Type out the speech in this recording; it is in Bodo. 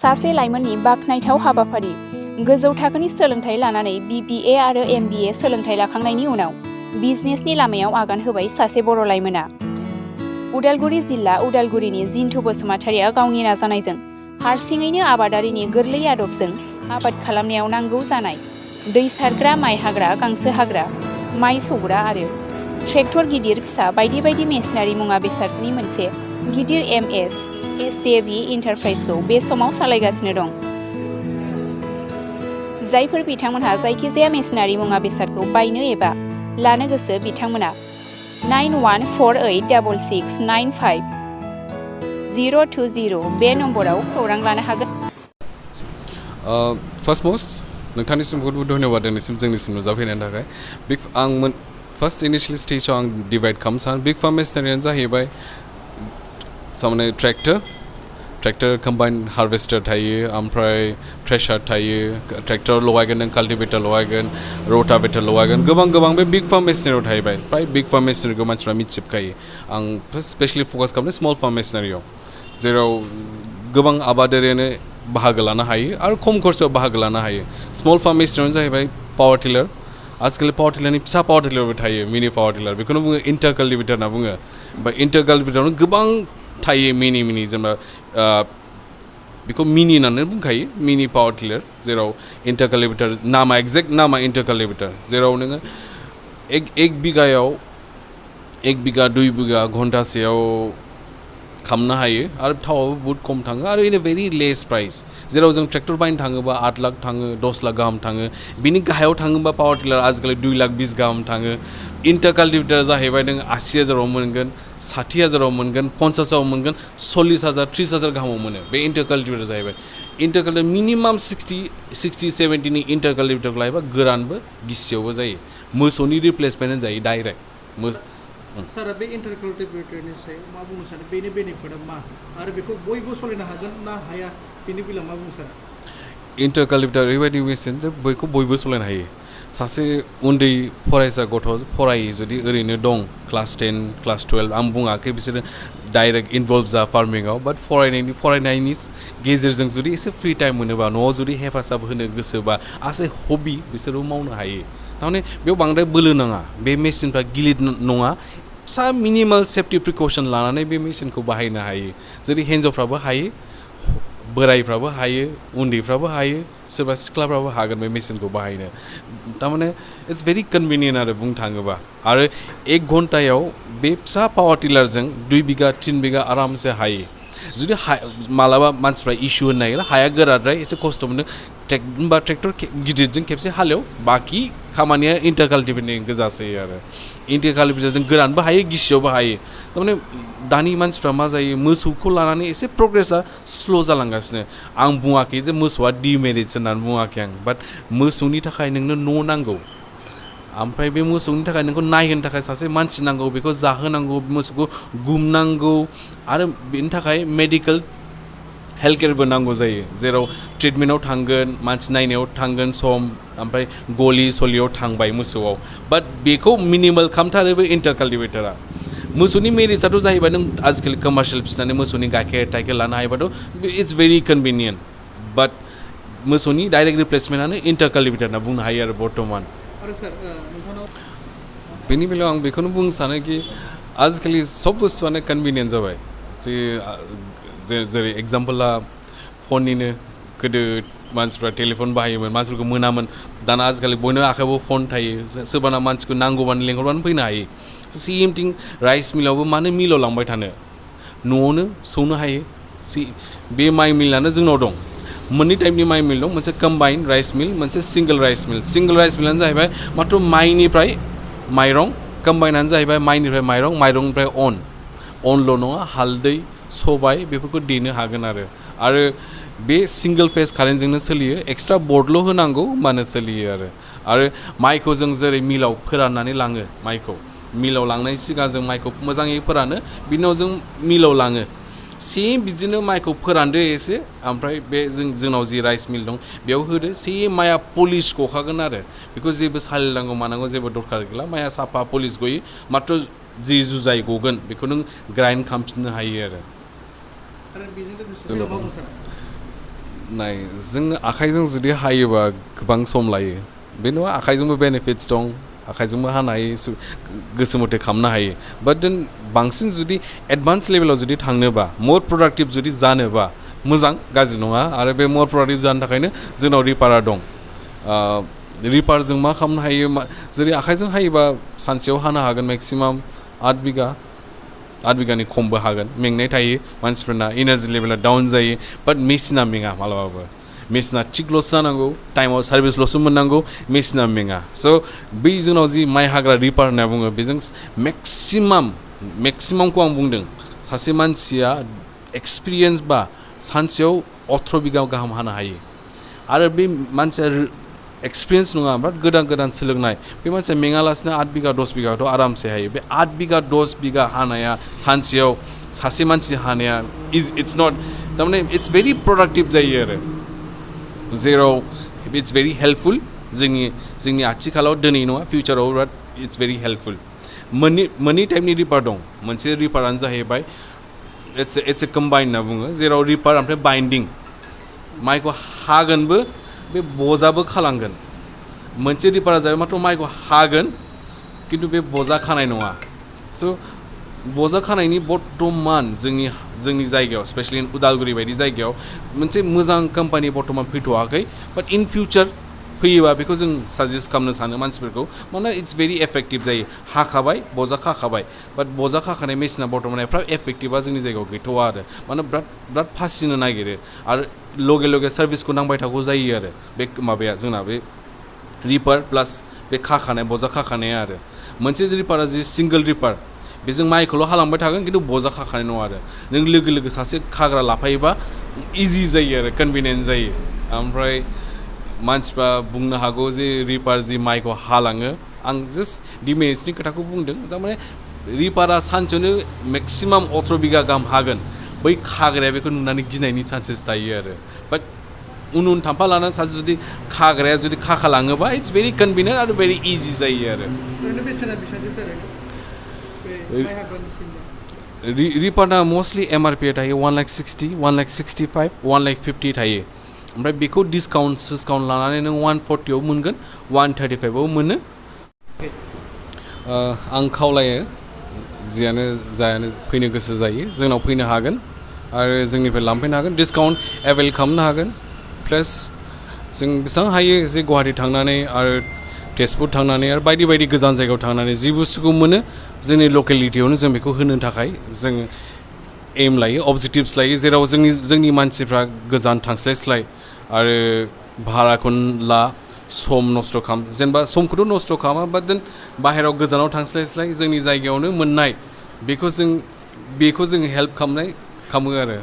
सासे लाइमोननि बाखनायथाव हाबाफारि गोजौ थाखोनि सोलोंथाइ लानानै BBA आरो MBA सोलोंथाइ लाखांनायनि उनाव बिजनेसनि लामायाव आगान होबाय सासे बर' लाइमोना। उदालगुरि जिल्ला उदालगुरिनि जिन्थु बसुमतारिया गावनि नाजानायजों हारसिङैनो आबादारिनि गोरलै आदबजों आबाद खालामनायाव नांगौ जानाय दै सारग्रा, माइ हाग्रा, गांसो हाग्रा, माइ सौग्रा आरो ट्रेक्टर गिदिर फिसा बायदि बायदि मेसिनारि मुवा बेसादनि मोनसे गिदिर SAV इन्टारप्राइजखौ बे समाव सालायगासिनो दं। जायफोर बिथांमोनहा जायखिजाया मेसिनारि मुवा बेसादखौ बायनो एबा लानो गोसो बिथांमोना 91486695 बे नम्बराव खौरां लानो हागोन। फार्स्ट मस्ट नोंथांनिसिम बहुद बहुद धन्यबाद दिनैसिम जोंनिसिम नुजाफैनायनि थाखाय। फार्स्ट इनिशियेल स्टेजाव आं डिभाइड खालामनो सानो बिग फार्म मेसिनारियानो जाहैबाय सामने ट्रेक्टर कम्बाइन हार्वेस्टर थायो, ओमफ्राय थ्रेशार थायो, ट्रेक्टर लगायगोन नों काल्टिवेटर लगायगोन, रोटावेटर लगायगोन, गोबां बे बिग फार्म मेसिनारियाव थाहैबाय। फ्राय बिग फार्म मेसिनारिखौ मानसिफ्रा मिथिजोबखायो। आं स्पेशलि फकास खालामदों स्मल फार्म मेसिनारियाव, जेराव गोबां आबादारियानो बाहागो लानो हायो आरो खम खरसायाव बाहागो लानो हायो। स्मल फार्म मेसिनारियानो जाहैबाय पावार टिलार। आजिखालि पावार टिलारनि फिसा पावार टिलारबो थायो, मिनि पावार टिलार, बेखौनो बुङो इन्टार काल्टिवेटर होनना बुङो। ओमफ्राय इन्टार काल्टिवेटरावनो गोबां थायो मिनि जेनेबा बेखौ मिनि होननानै बुंखायो, मिनि पावार टिलार, जेराव इन्टार काल्टिवेटर एक्जेक्ट नामा इन्टार काल्टिवेटर, जेराव नोङो एक बिघा 2 बिघा घन्टासेयाव खालामनो हायो आरो थावाबो बहुत खम थाङो आरो इन ए भेरि लेस प्राइस। जेराव जों ट्रेक्टर बायनो थाङोबा 8 लाख थाङो, 10 लाख गाहाम थाङो, बिनि गाहायाव थाङोबा पावार टिलार आजिखालि 2 लाख 20 गाहाम थाङो। इन्टार काल्टिवेटर जाहैबाय नों 80,000 मोनगोन, 60,000 मोनगोन, 50,000 मोनगोन, 40,000 30,000 गाहामाव मोनो। बे इन्टार काल्टिवेटर जाहैबाय। इन्टार काल्टिवेटर मिनिमाम 60-70नि इन्टार काल्टिवेटरखौ लायोबा गोरानबो गिसियावबो जायो, मोसौनि रिप्लेसमेन्ट जायो डाइरेक्ट। सार बे इन्टार काल्टिवेटरनि सायाव मा बुंनो सानो, बेनि बेनिफिटआ मा आरो बेखौ बयबो सलायनो हागोन ना हाया, बेनि बेलायाव मा बुंनो सानो? इन्टार काल्टिवेटर ओरैबायदि मेसिन जे बयबो सलायनो हायो। सासे उन्दै फरायसा गथ' फरायै जुदि ओरैनो दं, क्लास 10 क्लास 12, आं बुङाखै बिसोरो डाइरेक्ट इनभल्भ जा फार्मिङाव, बाट फरायनायनि गेजेरजों जुदि एसे फ्रि टाइम मोनोबा, न'आव जुदि हेफाजाब होनो गोसोबा एस ए हबि बिसोरो मावनो हायो। थारमाने बेयाव बांद्राय बोलो नाङा, बे मेसिनफ्रा गिलिर नङा, फिसा मिनिमाल सेफ्टि प्रिकसन लानानै बे मेसिनखौ बाहायनो हायो। जेरै हिन्जावफ्राबो हायो, बोराइफ्राबो हायो, उन्दैफ्राबो हायो, सोरबा सिख्लाफ्राबो हागोन बे मेसिनखौ बाहायनो। थारमाने इट्स भेरि कनभिनियेन्ट आरो बुंनो थाङोबा। आरो 1 घन्टायाव बे फिसा पावार टिलारजों 2 बिघा 3 बिघा आरामसे हायो। जुदि मालाबा मानसिफ्रा इसु होनो नागिरो हाया गोराद्राय एसे खस्थ' मोनो, होनबा ट्रेक्टर गिदिरजों खेबसे हालेव, बाखि खामानिया इन्टार काल्टिवेटरनि गोजासै आरो। इन्टार काल्टिवेटरजों गोरानबो हायो, गिसियावबो हायो। थारमाने दानि मानसिफ्रा मा जायो, मोसौखौ लानानै एसे प्रग्रेसा स्ल' जालांगासिनो। आं बुङाखै जे मोसौआ डिमेरिट्स होननानै बुङाखै आं, बाट मोसौनि थाखाय नोंनो न' नांगौ, ओमफ्राय बे मोसौनि थाखाय नोंखौ नायहोनो थाखाय सासे मानसि नांगौ, बेखौ जाहोनांगौ, मोसौखौ गुमनांगौ, आरो बेनि थाखाय मेडिकेल हेल्थ केयारबो नांगौ जायो, जेराव ट्रिटमेन्टआव थांगोन, मानसि नायनायाव थांगोन सम, ओमफ्राय गलि सलियाव थांबाय मोसौआव। बाट बेखौ मिनिमाल खालामथारो बे इन्टार काल्टिवेटरा। मोसौनि मेरिट्सआथ' जाहैबाय नों आजिखालि कमार्शियेल फिसिनानै मोसौनि गाइखेर लानो हायोबाथ' इट्स भेरि कनभिनियेन्ट, बाट मोसौनि डाइरेक्ट रिप्लेसमेन्टआनो इन्टार काल्टिवेटर होनना बुंनो हायो आरो बर्थमान। बेनि बेलायाव आं बेखौनो बुंनो सानो कि आजिखालि सब बुस्थुआनो कनभिनियेन्ट जाबाय। जेरै एग्जाम्पला फननिनो, गोदो मानसिफ्रा टेलिफन बाहायोमोन, मानसिफोरखौ मोनामोन, दाना आजिखालि बयनिबो आखायावबो फन थायो, सोरबाना मानसिखौ नांगौबानो लेंहरबानो फैनो हायो। सेम थिं राइस मिलावबो मानो मिलाव लांबाय थानो, न'आवनो सौनो हायो। बे माइ मिलानो जोंनाव दं, मोननै टाइपनि माइ मिल दं, मोनसे कम्बाइन राइस मिल, मोनसे single rice mill. Single rice Milano जाहैबाय मात्र माइनिफ्राय माइरं, कम्बाइनानो जाहैबाय माइनिफ्राय माइरं, माइरंनिफ्राय अनल' नङा, हालदै, सबाय बेफोरखौ देनो हागोन आरो बे सिंगल फेस कारेन्टजोंनो सोलियो, एक्सट्रा बर्डल' होनांगौ होमबानो सोलियो आरो माइखौ जों जेरै मिलाव फोराननानै लाङो, माइखौ मिलाव लांनायनि सिगां जों माइखौ मोजाङै फोरानो, बिनि उनाव जों मिलाव लाङो। सेम बिदिनो माइखौ फोरानदो एसे, ओमफ्राय बे जोंनाव जि राइस मिल दं बेयाव होदो, सेम माइआ पलिश गखागोन आरो बेखौ जेबो सालिनांगौ मानांगौ जेबो दरखार गैला, माइआ साफा पलिश गयो, मात्र जि जुजाय गगोन बेखौ नों ग्राइन्ड खालामफिननो हायो आरो। नाय जों आखाइजों जुदि हायोबा गोबां सम लायो बे नङा आखाइजोंबो बेनिफिट्स दं आखाइजोंबो हानो हायो गोसो मथे खालामनो हायो बाट देन बांसिन जुदि एडभान्स लेभेलाव जुदि थांनोबा मर प्रडाक्टिभ जुदि जानोबा मोजां गाज्रि नङा आरो बे मर प्रडाक्टिभ जानो थाखायनो जोंनाव रिपारा दं रिपारजों मा खालामनो हायो जेरै आखाइजों हायोबा सानसेयाव हानो हागोन मेक्सिमाम 8 बिगानि खमबो हागोन मेंनाय थायो मानसिफोरना एनार्जि लेभेला डाउन जायो बाट मेसिना मेङा मालाबाबो मेसिना थिगल'सो जानांगौ टाइमाव सार्भिसल'सो मोननांगौ मेसिना मेङा स' बै जोंनाव जि माइ हाग्रा रिपार होनना बुङो बेजों मेक्सिमामखौ आं बुंदों सासे मानसिया एक्सपिरियेन्स बा सानसेयाव 18 बिगा गाहाम हानो हायो आरो बे मानसिया एक्सपिरियेन्स नङा बाट गोदान सोलोंनाय बे मानसिया मेङालासिनो 8 बिगा 10 बिगाथ' आरामसे हायो बे 8 बिगा 10 बिगा हानाया सानसेयाव सासे मानसि हानाया इट्स नट थारमाने इट्स भेरि प्रडाक्टिभ जायो आरो जेराव इट्स भेरि हेल्पफुल जोंनि आथिखालाव दिनै नङा फिउचाराव बिराद इट्स भेरि हेल्पफुल मोननै टाइपनि रिपार दं मोनसे रिपारानो जाहैबाय इट्स ए कम्बाइन होनना बुङो जेराव रिपार ओमफ्राय बाइन्डिं माइखौ हागोनबो बे बजाबो खालांगोन मोनसे रिपारा जाबाय माथ्र माइखौ हागोन खिन्थु बे बजा खानाय नङा स' बजा खानायनि बर्तमान जोंनि जायगायाव स्पेशलि उदालगुरि बायदि जायगायाव मोनसे मोजां कम्पानि बर्तमान फैथ'वाखै बाट इन फिउचार फैयोबा बेखौ जों साजेस्ट खालामनो सानो मानसिफोरखौ मानोना इट्स भेरि एफेक्टिभ जायो हाखाबाय बजा खाखाबाय बाट बजा खाखानाय मेसिना बर्तमान एफा एफेक्टिभा जोंनि जायगायाव गैथ'वा आरो माने बिराद फासिनो नागिरो आरो लगे सार्भिसखौ नांबाय थागौ जायो आरो बे माबाया जोंना बे रिपार प्लास बे खाखानाय बजा खाखानाया आरो मोनसे रिपारा जि सिंगोल रिपार बेजों माइखौल' हालांबाय थागोन खिन्थु बजा खाखानाय नङा आरो नों लोगो सासे खाग्रा लाफायोबा इजि जायो आरो कन्भिनियेन्ट जायो ओमफ्राय मानसिफ्रा बुंनो हागौ जे रिपार जि माइखौ हालाङो आं जास्ट डिमेरिट्सनि खोथाखौ बुंदों थारमाने रिपारा सानसेयावनो मेक्सिमाम 18 बिगा गाहाम हागोन बै खाग्राया बेखौ नुनानै गिनायनि चान्सेस थायो आरो बाट उन थांफा लानानै सासे जुदि खाग्राया जुदि खालाङोबा इट्स भेरि कन्भिनियेन्ट आरो भेरि इजि जायो आरो रिपारना मस्टलि MRP थायो 1,60,000 1,65,000 1,50,000 थायो ओमफ्राय बेखौ डिसकाउन्ट लानानै नों 140 आव मोनगोन 135 आव मोनो आं खावलायो जियानो जायानो फैनो गोसो जायो जोंनाव फैनो हागोन आरो जोंनिफ्राय लांफैनो हागोन डिसकाउन्ट एभेल खालामनो हागोन प्लास जों बेसेबां हायो जे गुवाहाटि थांनानै आरो तेजपुर थांनानै आरो बायदि गोजान जायगायाव थांनानै जि बुस्थुखौ मोनो जोंनि लकेलिटियावनो जों बेखौ होनो थाखाय जों एम लायो अबजेक्टिभ्स लायो जेराव जोंनि मानसिफ्रा गोजान थांस्लाय आरो भाराखौ ला सम नस्थ' खालाम जेनेबा समखौथ' नस्थ' खालामा बाट देन बाहेरायाव गोजानाव थांस्लाय जोंनि जायगायावनो मोननाय बेखौ जों हेल्प खालामो आरो